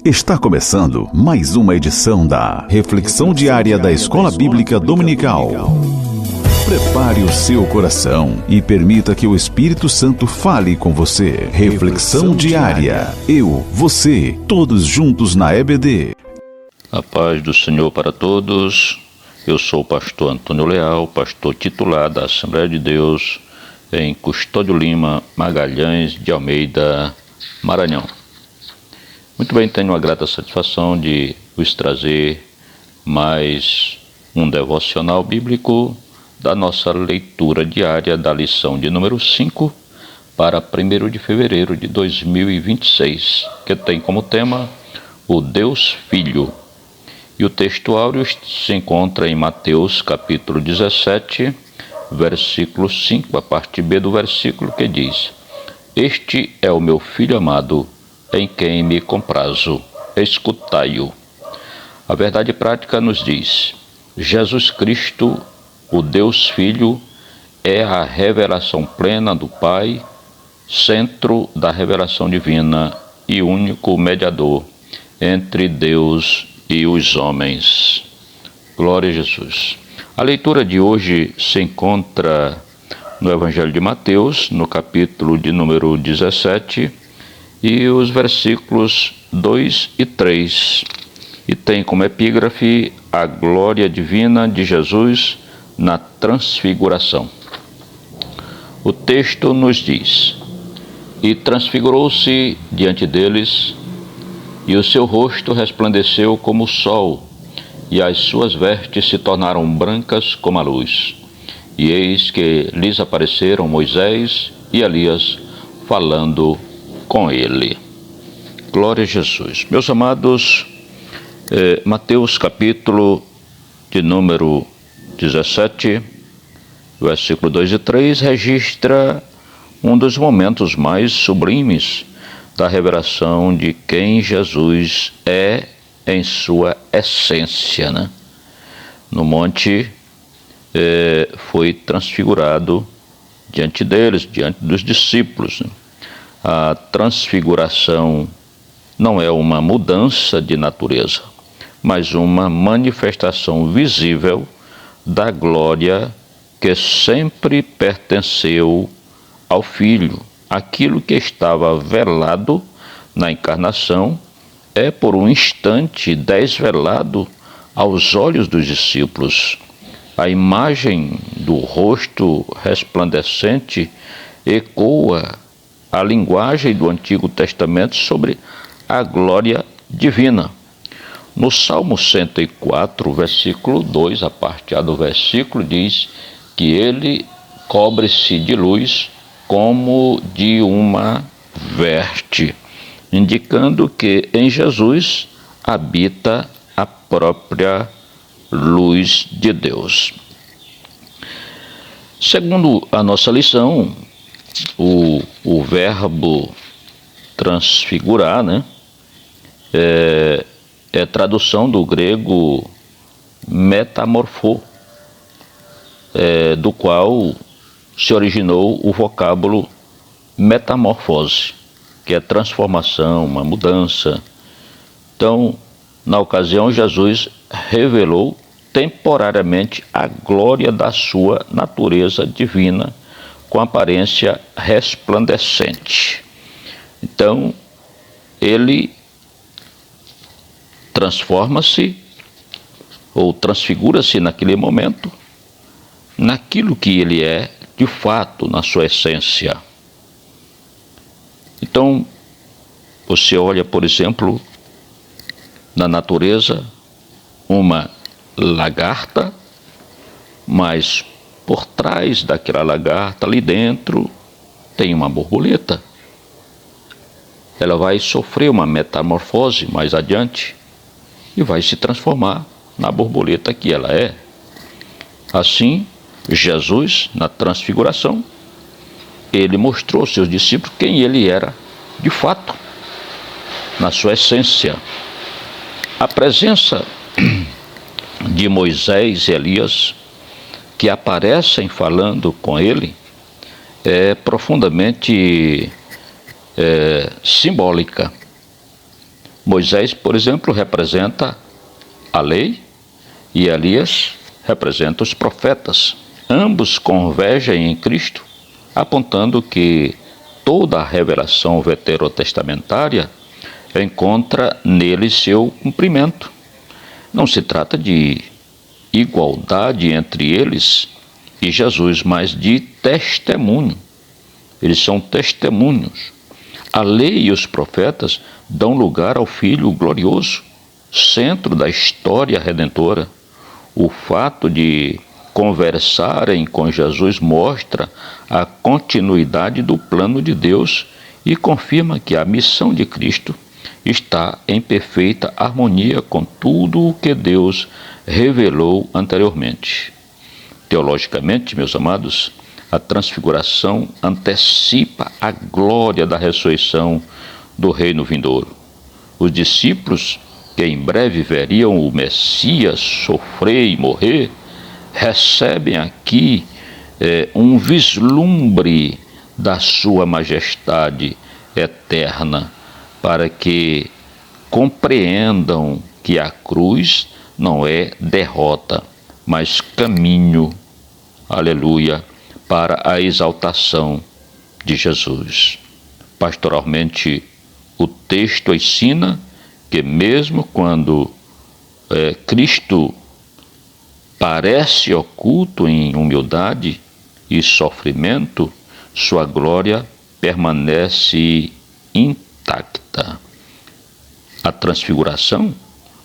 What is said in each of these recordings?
Está começando mais uma edição da Reflexão Diária da Escola Bíblica Dominical. Prepare o seu coração e permita que o Espírito Santo fale com você. Reflexão Diária. Eu, você, todos juntos na EBD. A paz do Senhor para todos. Eu sou o pastor Antônio Leal, pastor titular da Assembleia de Deus em Custódio Lima, Magalhães de Almeida, Maranhão. Muito bem, tenho a grata satisfação de vos trazer mais um devocional bíblico da nossa leitura diária da lição de número 5 para 1º de fevereiro de 2026, que tem como tema o Deus Filho. E o texto áureo se encontra em Mateus capítulo 17, versículo 5, a parte B do versículo, que diz: Este é o meu Filho amado, em quem me comprazo, escutai-o. A verdade prática nos diz: Jesus Cristo, o Deus Filho, é a revelação plena do Pai, centro da revelação divina e único mediador entre Deus e os homens. Glória a Jesus. A leitura de hoje se encontra no Evangelho de Mateus, no capítulo de número 17, e os versículos 2 e 3, e tem como epígrafe a glória divina de Jesus na transfiguração. O texto nos diz: E transfigurou-se diante deles, e o seu rosto resplandeceu como o sol, e as suas vestes se tornaram brancas como a luz. E eis que lhes apareceram Moisés e Elias, falando com ele. Glória a Jesus. Meus amados, Mateus capítulo de número 17, versículo 2 e 3, registra um dos momentos mais sublimes da revelação de quem Jesus é em sua essência, né? No monte foi transfigurado diante deles, diante dos discípulos, né? A transfiguração não é uma mudança de natureza, mas uma manifestação visível da glória que sempre pertenceu ao Filho. Aquilo que estava velado na encarnação é por um instante desvelado aos olhos dos discípulos. A imagem do rosto resplandecente ecoa a linguagem do Antigo Testamento sobre a glória divina. No Salmo 104, versículo 2, a parte A do versículo, diz que ele cobre-se de luz como de uma veste, indicando que em Jesus habita a própria luz de Deus. Segundo a nossa lição, o verbo transfigurar, né, é tradução do grego metamorfo, do qual se originou o vocábulo metamorfose, que é transformação, uma mudança. Então, na ocasião, Jesus revelou temporariamente a glória da sua natureza divina, com aparência resplandecente. Então, ele transforma-se ou transfigura-se naquele momento naquilo que ele é de fato, na sua essência. Então, você olha, por exemplo, na natureza, uma lagarta, mas por trás daquela lagarta, ali dentro, tem uma borboleta. Ela vai sofrer uma metamorfose mais adiante e vai se transformar na borboleta que ela é. Assim, Jesus, na transfiguração, ele mostrou aos seus discípulos quem ele era de fato, na sua essência. A presença de Moisés e Elias, que aparecem falando com ele, é profundamente simbólica. Moisés, por exemplo, representa a lei e Elias representa os profetas. Ambos convergem em Cristo, apontando que toda a revelação veterotestamentária encontra nele seu cumprimento. Não se trata de igualdade entre eles e Jesus, mas de testemunho. Eles são testemunhos. A lei e os profetas dão lugar ao Filho glorioso, centro da história redentora. O fato de conversarem com Jesus mostra a continuidade do plano de Deus e confirma que a missão de Cristo está em perfeita harmonia com tudo o que Deus revelou anteriormente. Teologicamente, meus amados, a transfiguração antecipa a glória da ressurreição do reino vindouro. Os discípulos, que em breve veriam o Messias sofrer e morrer, recebem aqui um vislumbre da sua majestade eterna, para que compreendam que a cruz não é derrota, mas caminho, aleluia, para a exaltação de Jesus. Pastoralmente, o texto ensina que mesmo quando Cristo parece oculto em humildade e sofrimento, sua glória permanece intacta. A transfiguração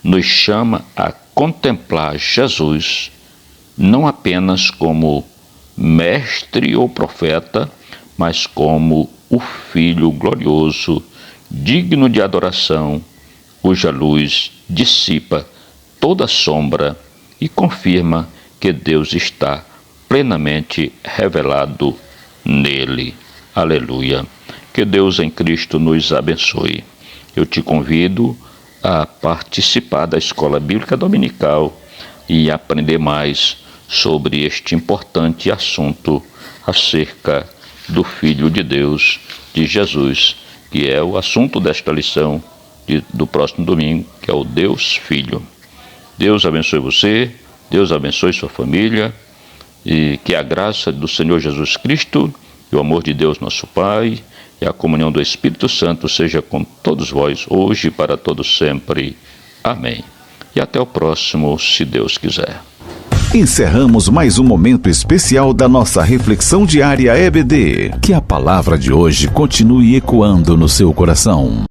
nos chama a contemplar Jesus não apenas como mestre ou profeta, mas como o Filho glorioso, digno de adoração, cuja luz dissipa toda sombra e confirma que Deus está plenamente revelado nele. Aleluia. Que Deus em Cristo nos abençoe. Eu te convido a participar da Escola Bíblica Dominical e aprender mais sobre este importante assunto acerca do Filho de Deus, de Jesus, que é o assunto desta lição do próximo domingo, que é o Deus Filho. Deus abençoe você, Deus abençoe sua família, e que a graça do Senhor Jesus Cristo e o amor de Deus nosso Pai e a comunhão do Espírito Santo seja com todos vós, hoje e para todos sempre. Amém. E até o próximo, se Deus quiser. Encerramos mais um momento especial da nossa reflexão diária EBD. Que a palavra de hoje continue ecoando no seu coração.